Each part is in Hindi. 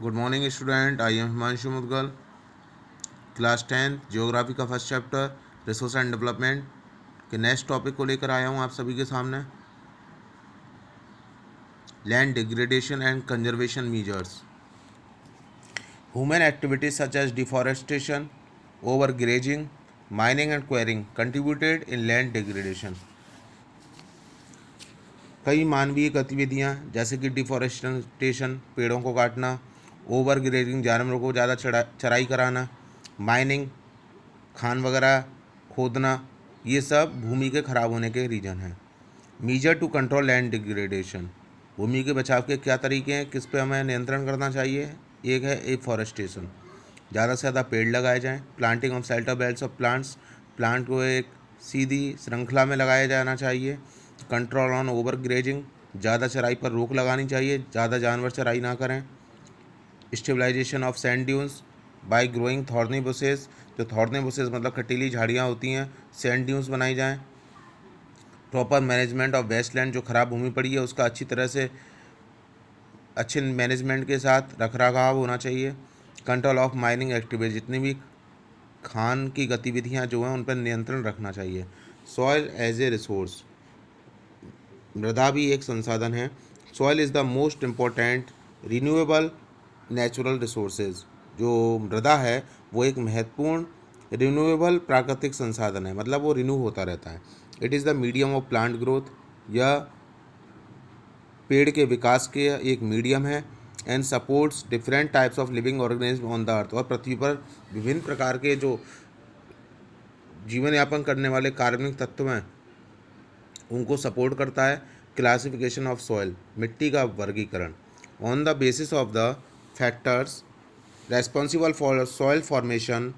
Good morning student, I am Himanshu Mudgal, class 10 geography का first chapter resource and development के नेक्स्ट टॉपिक को लेकर आया हूँ आप सभी के सामने। Land degradation and conservation measures. Human activities such as deforestation, over grazing, mining and quarrying contributed in land degradation. कई मानवीय गतिविधियाँ जैसे कि डिफॉरेस्टेशन, पेड़ों को काटना, ओवर ग्रेजिंग, जानवरों को ज़्यादा चराई कराना, माइनिंग, खान वगैरह खोदना, ये सब भूमि के खराब होने के रीज़न हैं। Measure to control land degradation, भूमि के बचाव के क्या तरीके हैं, किस पे हमें नियंत्रण करना चाहिए। एक है एफॉरेस्टेशन, ज़्यादा से ज़्यादा पेड़ लगाए जाएं। Planting of shelter belts of plants, plant को एक सीधी श्रृंखला में लगाया जाना चाहिए। कंट्रोल ऑन ओवर ग्रेजिंग, ज़्यादा चराई पर रोक लगानी चाहिए, ज़्यादा जानवर चराई ना करें। Stabilization of sand dunes by growing thorny bushes, जो थॉर्नी बुशेस मतलब कटीली झाड़ियाँ होती हैं, सैंड ड्यून्स बनाई जाएं। प्रॉपर मैनेजमेंट ऑफ वेस्टलैंड, जो ख़राब भूमि पड़ी है उसका अच्छी तरह से अच्छे मैनेजमेंट के साथ रखरखाव होना चाहिए। कंट्रोल ऑफ माइनिंग एक्टिविटीज, जितनी भी खान की गतिविधियां जो हैं उन पर नियंत्रण रखना चाहिए। सॉइल एज ए रिसोर्स, मृदा भी एक संसाधन है। Soil is the most important renewable natural resources, जो मृदा है वो एक महत्वपूर्ण रिन्यूएबल प्राकृतिक संसाधन है, मतलब वो रिन्यू होता रहता है। It is the medium of plant growth, यह पेड़ के विकास के एक मीडियम है। And supports different types of living organism on the earth, और पृथ्वी पर विभिन्न प्रकार के जो जीवन यापन करने वाले कार्बनिक तत्व हैं उनको सपोर्ट करता है। क्लासिफिकेशन ऑफ सॉइल, मिट्टी का वर्गीकरण on the basis of the factors responsible for soil formation,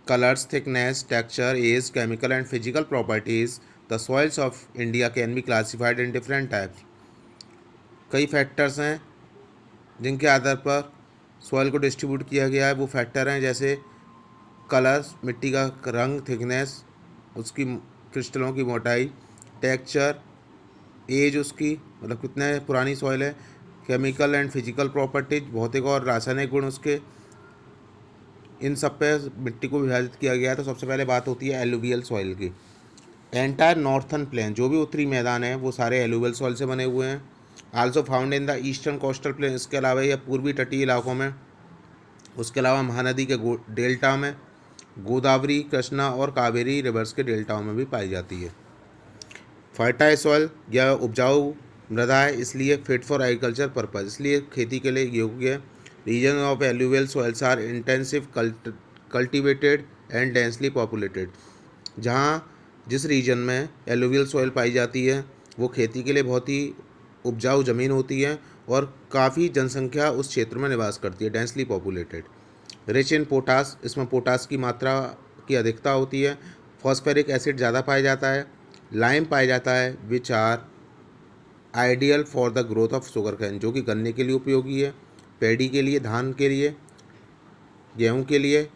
colours, thickness, texture, age, chemical and physical properties. The soils of India can be classified in different types. कई फैक्टर्स हैं जिनके आधार पर सॉइल को डिस्ट्रीब्यूट किया गया है। वो फैक्टर हैं जैसे कलर्स, मिट्टी का रंग, थिकनेस, उसकी क्रिस्टलों की मोटाई, टेक्सचर, एज उसकी मतलब कितने पुरानी सॉइल है, केमिकल एंड फिजिकल प्रॉपर्टीज, भौतिक और रासायनिक गुण उसके, इन सब पे मिट्टी को विभाजित किया गया है। तो सबसे पहले बात होती है एलुवियल सॉइल की। एंटायर नॉर्थन प्लेन, जो भी उत्तरी मैदान है वो सारे एलुवियल सॉइल से बने हुए हैं। Also found in the eastern coastal plain, इसके अलावा यह पूर्वी तटीय इलाकों में, उसके अलावा महानदी के डेल्टा में, गोदावरी, कृष्णा और कावेरी रिवर्स के डेल्टाओं में भी पाई जाती है। फर्टाइल सॉइल, यह उपजाऊ मृदा है, इसलिए फिट फॉर एग्रीकल्चर पर्पज, इसलिए खेती के लिए योग्य है। Region of alluvial soils are intensive cultivated and densely populated, जहाँ जिस रीजन में एलुवियल सॉइल पाई जाती है वो खेती के लिए बहुत ही उपजाऊ ज़मीन होती है और काफ़ी जनसंख्या उस क्षेत्र में निवास करती है, densely populated. Rich in potash, इसमें पोटास की मात्रा की अधिकता होती है। फॉस्फेरिक एसिड ज़्यादा पाया जाता है। लाइम पाया जाता है, which are ideal for the growth of sugar cane, जो कि गन्ने के लिए उपयोगी है, पैडी के लिए, धान के लिए, गेहूँ के लिए,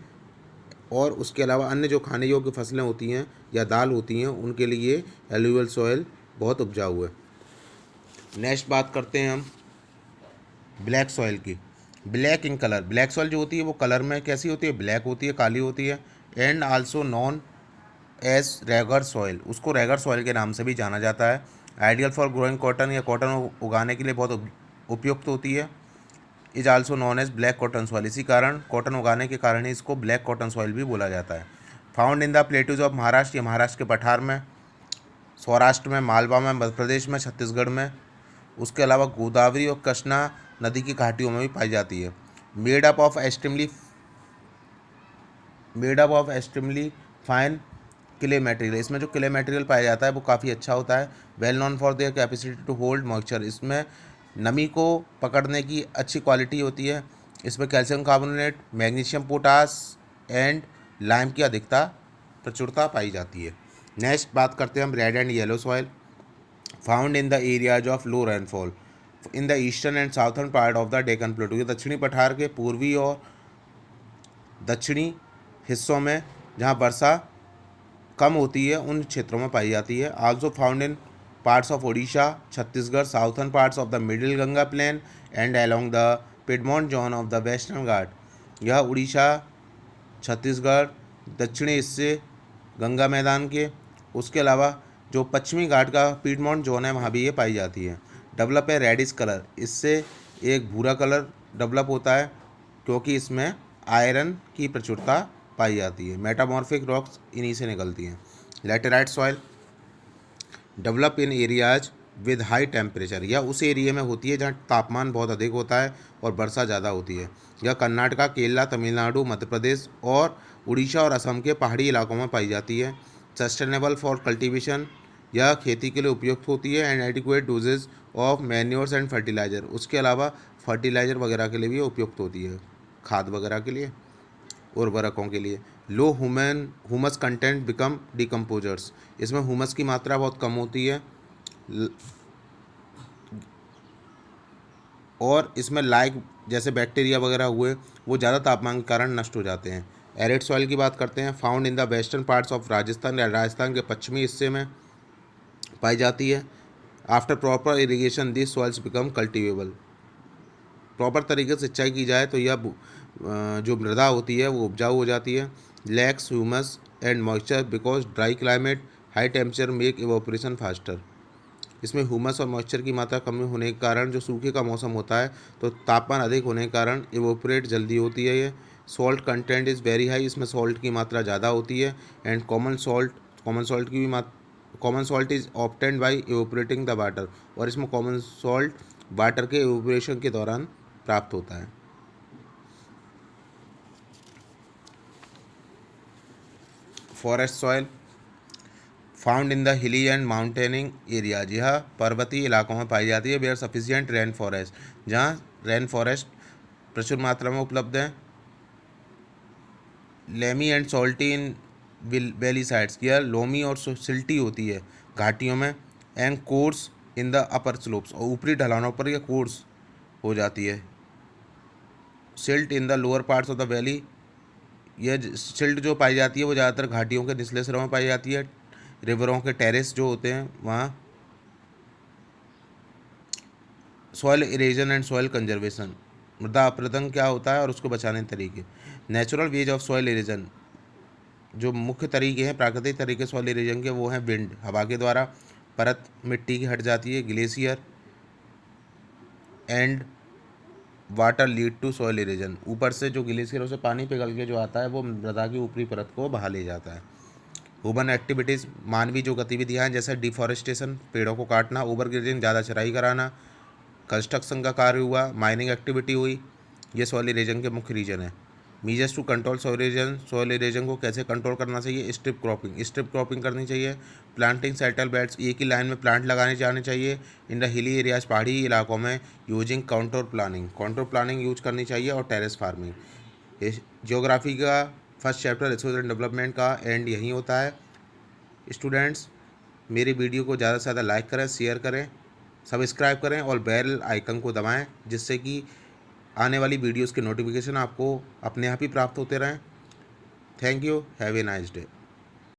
और उसके अलावा अन्य जो खाने योग्य फसलें होती हैं या दाल होती हैं उनके लिए एलुवियल सॉइल बहुत उपजाऊ है। नेक्स्ट बात करते हैं हम ब्लैक सॉइल की। Black in colour, black soil जो होती है वो कलर में कैसी होती है, ब्लैक होती है, काली होती है। And also known as regur soil, उसको रेगर सॉइल के नाम से भी जाना जाता है। आइडियल फॉर ग्रोइंग कॉटन, या कॉटन उगाने के लिए बहुत उपयुक्त होती है। Is also known as black cotton soil, इसी कारण कॉटन उगाने के कारण ही इसको ब्लैक कॉटन सॉइल भी बोला जाता है। Found in the plateaus of Maharashtra, ये महाराष्ट्र के पठार में, सौराष्ट्र में, मालवा में, मध्य प्रदेश में, छत्तीसगढ़ में, उसके अलावा गोदावरी और कृष्णा नदी की घाटियों में भी पाई जाती है। Made up of extremely fine clay material, इसमें जो क्ले मटेरियल पाया जाता है वो काफ़ी अच्छा होता है। Well known for their capacity to hold moisture, इसमें नमी को पकड़ने की अच्छी क्वालिटी होती है। इसमें calcium carbonate, magnesium, potash and lime की अधिकता प्रचुरता पाई जाती है। नेक्स्ट बात करते हैं हम red and yellow soil. Found in the areas of low rainfall in the eastern and southern part of the Deccan प्लेटू, ये दक्षिणी पठार के पूर्वी और दक्षिणी हिस्सों में जहाँ वर्षा कम होती है उन क्षेत्रों में पाई जाती है। Also found in parts of Odisha, Chhattisgarh, southern parts of the middle Ganga plain and along the piedmont zone of the western Ghat, यह उड़ीसा, छत्तीसगढ़, दक्षिणी हिस्से गंगा मैदान के, उसके अलावा जो पश्चिमी घाट का पीडमोंट जोन है वहाँ भी ये पाई जाती है। डेवलप है रेडिश कलर, इससे एक भूरा कलर डेवलप होता है क्योंकि इसमें आयरन की प्रचुरता पाई जाती है। मेटामॉर्फिक रॉक्स इन्हीं से निकलती हैं। Laterite soil develop in areas with high temperature, यह उस एरिया में होती है जहाँ तापमान बहुत अधिक होता है और वर्षा ज़्यादा होती है। यह कर्नाटका, केरला, तमिलनाडु, मध्य प्रदेश और उड़ीसा और असम के पहाड़ी इलाकों में पाई जाती है। सस्टेनेबल फॉर कल्टीवेशन, यह खेती के लिए उपयुक्त होती है। And adequate doses of manures and fertilizer, उसके अलावा फर्टिलाइज़र वगैरह के लिए भी उपयुक्त होती है, खाद वगैरह के लिए, उर्वरकों के लिए। लो हुमस कंटेंट बिकम डिकम्पोजर्स, इसमें हुमस की मात्रा बहुत कम होती है और इसमें लाइक जैसे बैक्टीरिया वगैरह हुए वो ज़्यादा तापमान के कारण नष्ट हो जाते हैं। एरिड सॉइल की बात करते हैं। Found in the western parts of Rajasthan, या राजस्थान के पश्चिमी हिस्से में पाई जाती है। After proper irrigation this soils become cultivable, proper तरीके से सिंचाई की जाए तो यह जो मृदा होती है वो उपजाऊ हो जाती है। Lakhs humus and moisture because dry climate, high temperature make evaporation faster, इसमें ह्यूमस और मॉइस्चर की मात्रा कम होने के कारण जो सूखे का मौसम होता है तो तापमान अधिक होने के कारण इवोपरेट जल्दी होती है ये। Salt content is very high, इसमें सॉल्ट की मात्रा ज़्यादा होती है। एंड कॉमन सॉल्ट की भी common salt is obtained by evaporating the water, और इसमें कॉमन सॉल्ट वाटर के इवोपरेशन के दौरान प्राप्त होता है। Forest soil found in the hilly and mountainous areas, यह पर्वतीय इलाकों में पाई जाती है। वेयर सफिशिएंट रेन फॉरेस्ट, जहाँ रेन फॉरेस्ट प्रचुर मात्रा में उपलब्ध है। Loamy and salty in valley sides, यह लोमी और सिल्टी होती है घाटियों में। And coarse in the upper slopes, और ऊपरी ढलानों पर यह कोर्स हो जाती है। Silt in the lower parts of the valley, यह सिल्ट जो पाई जाती है वो ज़्यादातर घाटियों के निचले सिरों में पाई जाती है। रिवरों के टेरेस जो होते हैं वहाँ। सॉइल इरेजन एंड सॉइल कंजर्वेशन, मृदा अपरदन क्या होता है और उसको बचाने के तरीके। नेचुरल वेज ऑफ सॉइल इरेजन, जो मुख्य तरीके हैं प्राकृतिक तरीके सॉइल इरेजन के वो हैं विंड, हवा के द्वारा परत मिट्टी की हट जाती है। Glacier and water lead to soil erosion, ऊपर से जो ग्लेशियरों से पानी पिघल के जो आता है वो मृदा की ऊपरी परत को बहा ले जाता है। ह्यूमन एक्टिविटीज़, मानवीय जो गतिविधियाँ हैं जैसे डिफॉरेस्टेशन, पेड़ों को काटना, ओवरग्रेजिंग, ज़्यादा चराई कराना, कंस्ट्रक्शन का कार्य हुआ, माइनिंग एक्टिविटी हुई, ये सॉइल इरेजन के मुख्य रीजन है। मीजर्स टू कंट्रोल सॉइल इरेजन को कैसे कंट्रोल करना चाहिए। स्ट्रिप क्रॉपिंग करनी चाहिए। प्लांटिंग सेटल बेड्स, एक ही लाइन में प्लांट लगाने जाने चाहिए। इन द हिली एरियाज, पहाड़ी इलाकों में यूजिंग काउंटर प्लानिंग यूज करनी चाहिए। और टेरेस फार्मिंग। जियोग्राफी का first chapter resource and development का एंड यहीं होता है। स्टूडेंट्स, मेरी वीडियो को ज़्यादा से ज़्यादा लाइक करें, शेयर करें, सब्सक्राइब करें और बेल आइकन को दबाएं, जिससे कि आने वाली वीडियोस के नोटिफिकेशन आपको अपने आप ही प्राप्त होते रहें। Thank you, have a nice day.